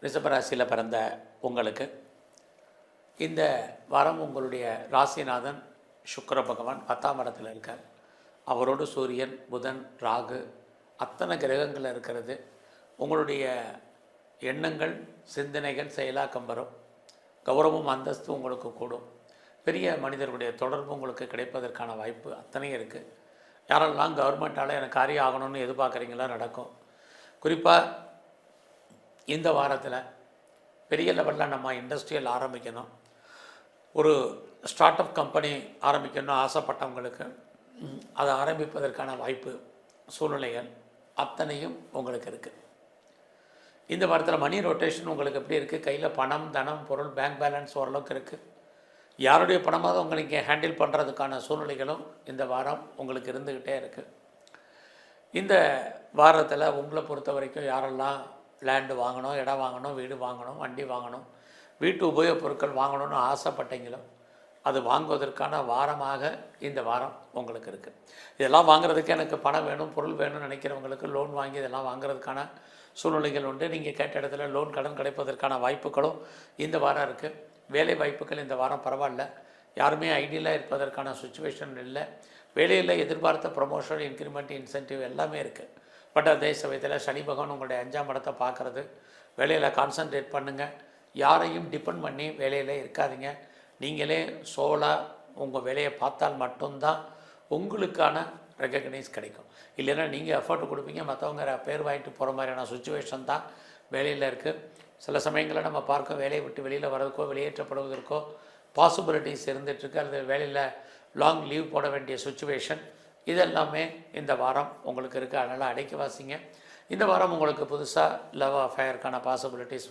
ரிஷபராசியில் பிறந்த உங்களுக்கு இந்த வாரம் உங்களுடைய ராசிநாதன் சுக்கிர பகவான் 10ஆம் இடத்துல இருக்கார். அவரோடு சூரியன், புதன், ராகு அத்தனை கிரகங்கள் இருக்கிறது. உங்களுடைய எண்ணங்கள், சிந்தனைகள் செயலாக்கம் வரும். கௌரவம், அந்தஸ்து உங்களுக்கு கூடும். பெரிய மனிதர்களுடைய தொடர்பு உங்களுக்கு கிடைப்பதற்கான வாய்ப்பு அத்தனையும் இருக்குது. யாரெல்லாம் கவர்மெண்ட்டால் எனக்கு காரியம் ஆகணும்னு எதிர்பார்க்குறீங்களா நடக்கும். குறிப்பாக இந்த வாரத்தில் பெரிய லெவலில் நம்ம இண்டஸ்ட்ரியல் ஆரம்பிக்கணும், ஒரு ஸ்டார்ட் அப் கம்பெனி ஆரம்பிக்கணும்னு ஆசைப்பட்டவங்களுக்கு அதை ஆரம்பிப்பதற்கான வாய்ப்பு, சூழ்நிலைகள் அத்தனையும் உங்களுக்கு இருக்குது. இந்த வாரத்தில் மணி ரொட்டேஷன் உங்களுக்கு எப்படி இருக்குது? கையில் பணம், தனம், பொருள், பேங்க் பேலன்ஸ் ஓரளவுக்கு இருக்குது. யாருடைய பணமாக உங்களுக்கு ஹேண்டில் பண்ணுறதுக்கான சூழ்நிலைகளும் இந்த வாரம் உங்களுக்கு இருந்துக்கிட்டே இருக்குது. இந்த வாரத்தில் உங்களை பொறுத்த வரைக்கும் யாரெல்லாம் லேண்டு வாங்கணும், இடம் வாங்கணும், வீடு வாங்கணும், வண்டி வாங்கணும், வீட்டு உபயோகப் பொருட்கள் வாங்கணும்னு ஆசைப்பட்டீங்களோ அது வாங்குவதற்கான வாரமாக இந்த வாரம் உங்களுக்கு இருக்குது. இதெல்லாம் வாங்குறதுக்கு எனக்கு பணம் வேணும், பொருள் வேணும்னு நினைக்கிறவங்களுக்கு லோன் வாங்கி இதெல்லாம் வாங்குறதுக்கான சூழ்நிலைகள் உண்டு. நீங்கள் கேட்ட இடத்துல லோன், கடன் கிடைப்பதற்கான வாய்ப்புகளும் இந்த வாரம் இருக்குது. வேலை வாய்ப்புகள் இந்த வாரம் பரவாயில்ல. யாருமே ஐடியலாக இருப்பதற்கான சுச்சுவேஷன் இல்லை. வேலையில் எதிர்பார்த்த ப்ரமோஷன், இன்க்ரிமெண்ட், இன்சென்டிவ் எல்லாமே இருக்குது. பட் அதே சமயத்தில் சனி பகவான் உங்களுடைய 5ஆம் இடத்தை பார்க்குறது. வேலையில் கான்சன்ட்ரேட் பண்ணுங்கள். யாரையும் டிபெண்ட் பண்ணி வேலையில் இருக்காதீங்க. நீங்களே சோலாக உங்கள் வேலையை பார்த்தால் மட்டும்தான் உங்களுக்கான ரெகக்னைஸ் கிடைக்கும். இல்லைன்னா நீங்கள் எஃபர்ட் கொடுப்பீங்க, மற்றவங்க பேர் வாங்கிட்டு போகிற மாதிரியான சுச்சுவேஷன் தான் வேலையில் இருக்குது. சில சமயங்களில் நம்ம பார்க்க வேலையை விட்டு வெளியில் வர்றதுக்கோ வெளியேற்றப்படுவதற்கோ பாசிபிலிட்டிஸ் இருந்துகிட்ருக்கு. அல்லது வேலையில் லாங் லீவ் போட வேண்டிய சுச்சுவேஷன் இதெல்லாமே இந்த வாரம் உங்களுக்கு இருக்குது. அதனால் அடைக்கி வாசிங்க. இந்த வாரம் உங்களுக்கு புதுசாக லவ் அஃபேருக்கான பாசிபிலிட்டிஸ்